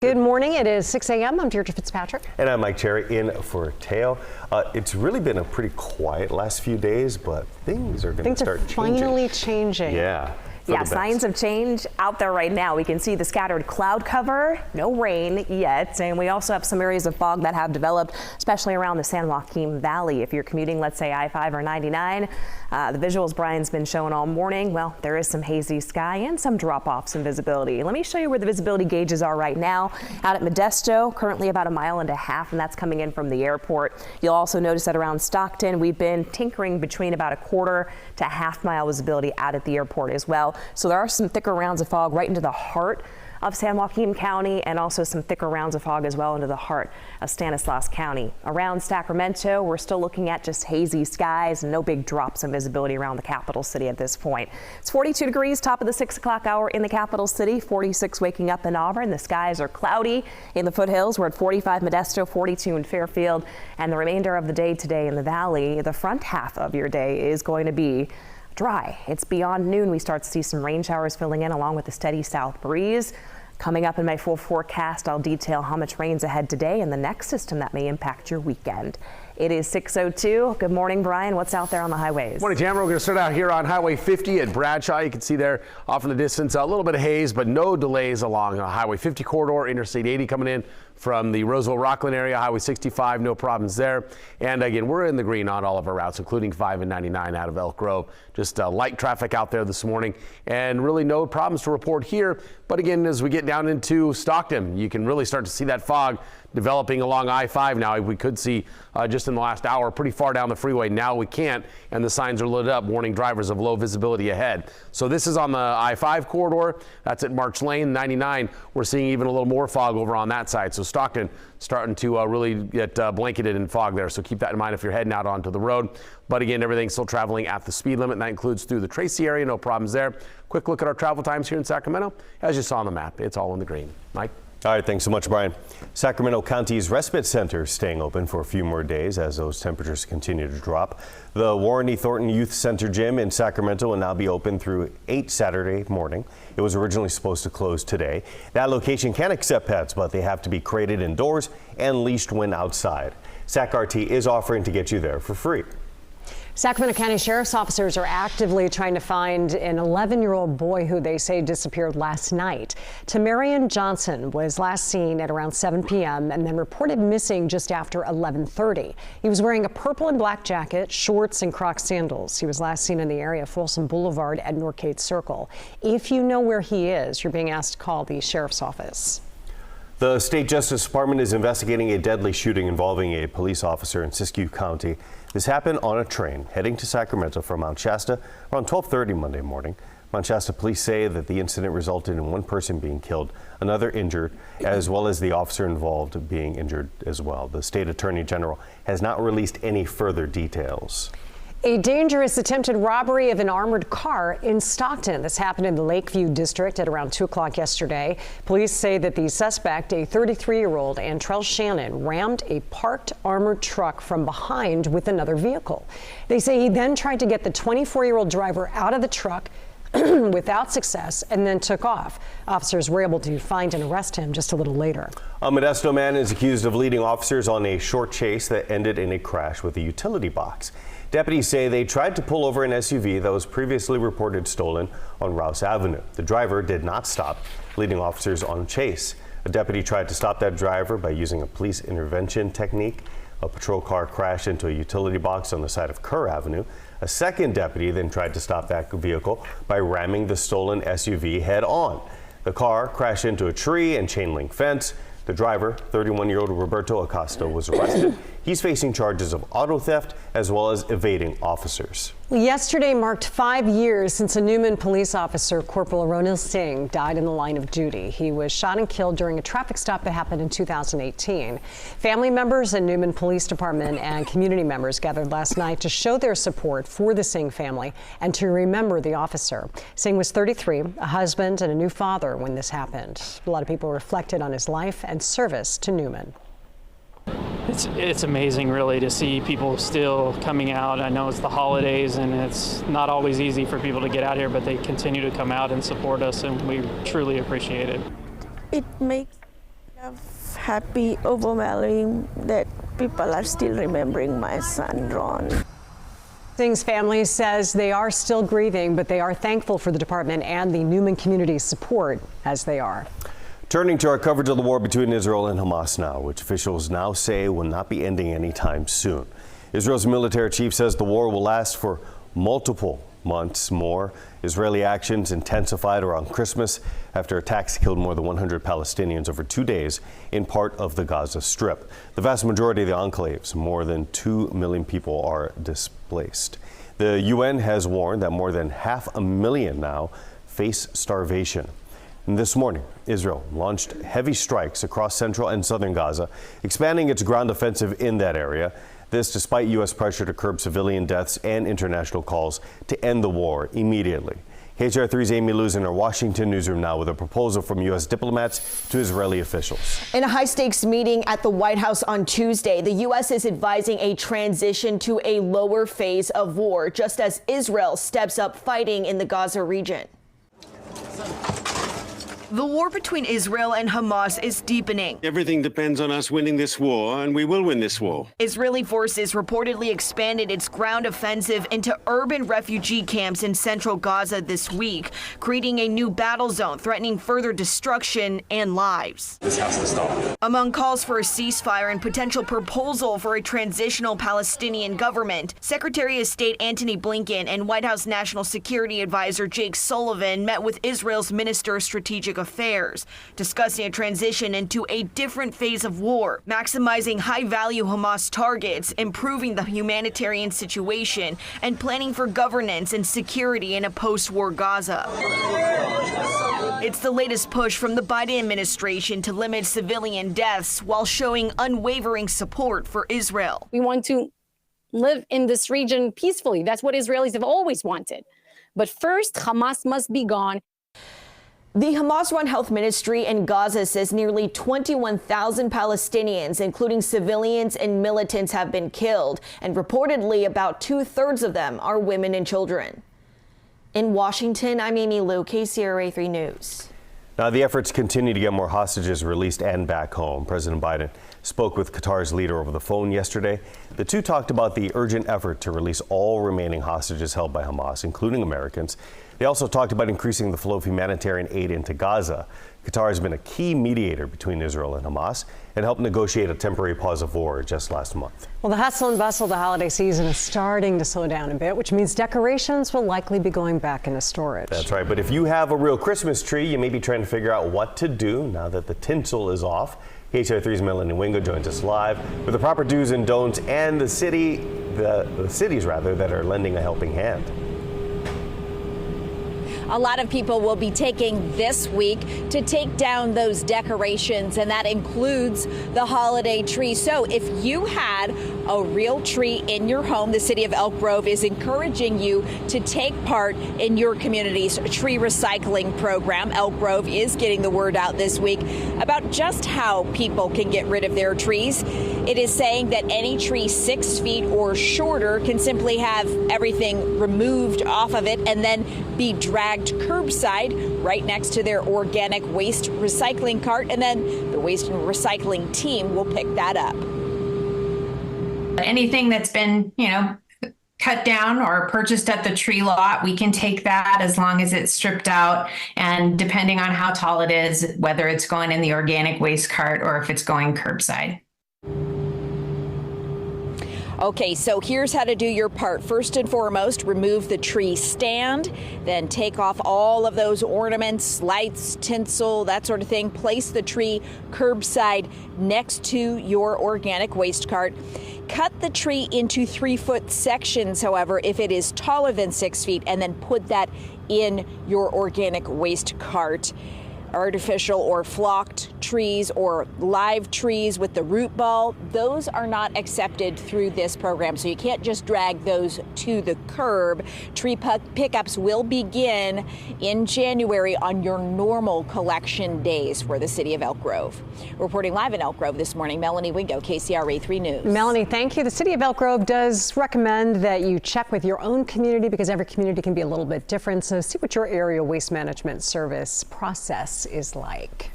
Good morning. It is 6 a.m. I'm Deirdre Fitzpatrick. And I'm Mike Cherry in for Teo. It's really been a pretty quiet last few days, but things are going to start changing. Finally changing. Yeah. Yeah, signs of change out there right now. We can see the scattered cloud cover, no rain yet, and we also have some areas of fog that have developed, especially around the San Joaquin Valley. If you're commuting, let's say I-5 or 99, the visuals Brian's been showing all morning, well, there is some hazy sky and some drop-offs in visibility. Let me show you where the visibility gauges are right now. Out at Modesto, currently about 1.5 miles, and that's coming in from the airport. You'll also notice that around Stockton, we've been tinkering between about 1/4 to 1/2 mile visibility out at the airport as well. So there are some thicker rounds of fog right into the heart of San Joaquin County, and also some thicker rounds of fog as well into the heart of Stanislaus County. Around Sacramento, we're still looking at just hazy skies and no big drops in visibility around the capital city at this point. It's 42 degrees, top of the 6 o'clock hour in the capital city, 46 waking up in Auburn. The skies are cloudy in the foothills. We're at 45 Modesto, 42 in Fairfield, and the remainder of the day today in the valley, the front half of your day is going to be dry. It's beyond noon. We start to see some rain showers filling in along with a steady south breeze. Coming up in my full forecast, I'll detail how much rain's ahead today and the next system that may impact your weekend. It is 6:02. Good morning, Brian. What's out there on the highways? Morning, Tamara. We're going to start out here on Highway 50 at Bradshaw. You can see there off in the distance a little bit of haze, but no delays along Highway 50 corridor. Interstate 80 coming in from the Roseville-Rockland area. Highway 65, no problems there. And again, we're in the green on all of our routes, including 5 and 99 out of Elk Grove. Just light traffic out there this morning, and really no problems to report here. But again, as we get down into Stockton, you can really start to see that fog developing along I-5 now. We could see just in the last hour pretty far down the freeway. Now we can't, and the signs are lit up warning drivers of low visibility ahead. So this is on the I-5 corridor. That's at March Lane. 99, we're seeing even a little more fog over on that side. So Stockton starting to really get blanketed in fog there. So keep that in mind if you're heading out onto the road. But again, everything's still traveling at the speed limit, and that includes through the Tracy area. No problems there. Quick look at our travel times here in Sacramento. As you saw on the map, it's all in the green. Mike? All right, thanks so much, Brian. Sacramento County's respite center is staying open for a few more days as those temperatures continue to drop. The Warren E. Thornton Youth Center gym in Sacramento will now be open through 8 Saturday morning. It was originally supposed to close today. That location can accept pets, but they have to be crated indoors and leashed when outside. SacRT is offering to get you there for free. Sacramento County Sheriff's officers are actively trying to find an 11-year-old boy who they say disappeared last night. Tamarian Johnson was last seen at around 7 p.m. and then reported missing just after 11:30. He was wearing a purple and black jacket, shorts, and Crocs sandals. He was last seen in the area of Folsom Boulevard at Norcade Circle. If you know where he is, you're being asked to call the Sheriff's office. The State Justice Department is investigating a deadly shooting involving a police officer in Siskiyou County. This happened on a train heading to Sacramento from Mount Shasta around 12:30 Monday morning. Mount Shasta police say that the incident resulted in one person being killed, another injured, as well as the officer involved being injured as well. The state attorney general has not released any further details. A dangerous attempted robbery of an armored car in Stockton. This happened in the Lakeview district at around 2 o'clock yesterday. Police say that the suspect, a 33-year-old Antrell Shannon, rammed a parked armored truck from behind with another vehicle. They say he then tried to get the 24-year-old driver out of the truck without success and then took off. Officers were able to find and arrest him just a little later. A Modesto man is accused of leading officers on a short chase that ended in a crash with a utility box. Deputies say they tried to pull over an SUV that was previously reported stolen on Rouse Avenue. The driver did not stop, leading officers on a chase. A deputy tried to stop that driver by using a police intervention technique. A patrol car crashed into a utility box on the side of Kerr Avenue. A second deputy then tried to stop that vehicle by ramming the stolen SUV head on. The car crashed into a tree and chain link fence. The driver, 31-year-old Roberto Acosta, was arrested. He's facing charges of auto theft as well as evading officers. Yesterday marked 5 years since a Newman police officer, Corporal Ronil Singh, died in the line of duty. He was shot and killed during a traffic stop that happened in 2018. Family members and Newman Police Department and community members gathered last night to show their support for the Singh family and to remember the officer. Singh was 33, a husband and a new father when this happened. A lot of people reflected on his life and service to Newman. It's amazing, really, to see people still coming out. I know it's the holidays, and it's not always easy for people to get out here, but they continue to come out and support us, and we truly appreciate it. It makes Happy, overwhelming that people are still remembering my son, Ron. Singh's family says they are still grieving, but they are thankful for the department and the Newman community's support as they are. Turning to our coverage of the war between Israel and Hamas now, which officials now say will not be ending anytime soon. Israel's military chief says the war will last for multiple months more. Israeli actions intensified around Christmas after attacks killed more than 100 Palestinians over 2 days in part of the Gaza Strip. The vast majority of the enclaves, more than 2 million people, are displaced. The UN has warned that more than 500,000 now face starvation. And this morning, Israel launched heavy strikes across central and southern Gaza, expanding its ground offensive in that area. This despite U.S. pressure to curb civilian deaths and international calls to end the war immediately. KCR3's Amy Luz in our Washington newsroom now with a proposal from U.S. diplomats to Israeli officials. In a high-stakes meeting at the White House on Tuesday, the U.S. is advising a transition to a lower phase of war, just as Israel steps up fighting in the Gaza region. The war between Israel and Hamas is deepening. Everything depends on us winning this war, and we will win this war. Israeli forces reportedly expanded its ground offensive into urban refugee camps in central Gaza this week, creating a new battle zone threatening further destruction and lives. This has to stop. Among calls for a ceasefire and potential proposal for a transitional Palestinian government, Secretary of State Antony Blinken and White House National Security Advisor Jake Sullivan met with Israel's Minister of Strategic Affairs, discussing a transition into a different phase of war, maximizing high-value Hamas targets, improving the humanitarian situation, and planning for governance and security in a post-war Gaza. It's the latest push from the Biden administration to limit civilian deaths while showing unwavering support for Israel. We want to live in this region peacefully. That's what Israelis have always wanted. But first, Hamas must be gone. The Hamas-run health ministry in Gaza says nearly 21,000 Palestinians, including civilians and militants, have been killed, and reportedly about 2/3 of them are women and children. In Washington, I'm Amy Liu, KCRA 3 News. Now, the efforts continue to get more hostages released and back home. President Biden spoke with Qatar's leader over the phone yesterday. The two talked about the urgent effort to release all remaining hostages held by Hamas, including Americans. They also talked about increasing the flow of humanitarian aid into Gaza. Qatar has been a key mediator between Israel and Hamas and helped negotiate a temporary pause of war just last month. Well, the hustle and bustle of the holiday season is starting to slow down a bit, which means decorations will likely be going back into storage. That's right. But if you have a real Christmas tree, you may be trying to figure out what to do now that the tinsel is off. KCR3's Melanie Wingo joins us live with the proper do's and don'ts and the cities that are lending a helping hand. A lot of people will be taking this week to take down those decorations, and that includes the holiday tree. So if you had a real tree in your home, the city of Elk Grove is encouraging you to take part in your community's tree recycling program. Elk Grove is getting the word out this week about just how people can get rid of their trees. It is saying that any tree 6 feet or shorter can simply have everything removed off of it and then be dragged curbside right next to their organic waste recycling cart, and then the waste and recycling team will pick that up. Anything that's been, cut down or purchased at the tree lot, we can take that as long as it's stripped out, and depending on how tall it is, whether it's going in the organic waste cart or if it's going curbside. Okay, so here's how to do your part. First and foremost, remove the tree stand, then take off all of those ornaments, lights, tinsel, that sort of thing. Place the tree curbside next to your organic waste cart. Cut the tree into 3-foot sections, however, if it is taller than 6 feet, and then put that in your organic waste cart. Artificial or flocked trees or live trees with the root ball, those are not accepted through this program, so you can't just drag those to the curb. Tree pickups will begin in January on your normal collection days for the city of Elk Grove. Reporting live in Elk Grove this morning, Melanie Wingo, KCRA 3 News. Melanie, thank you. The city of Elk Grove does recommend that you check with your own community because every community can be a little bit different, so see what your area waste management service process is like.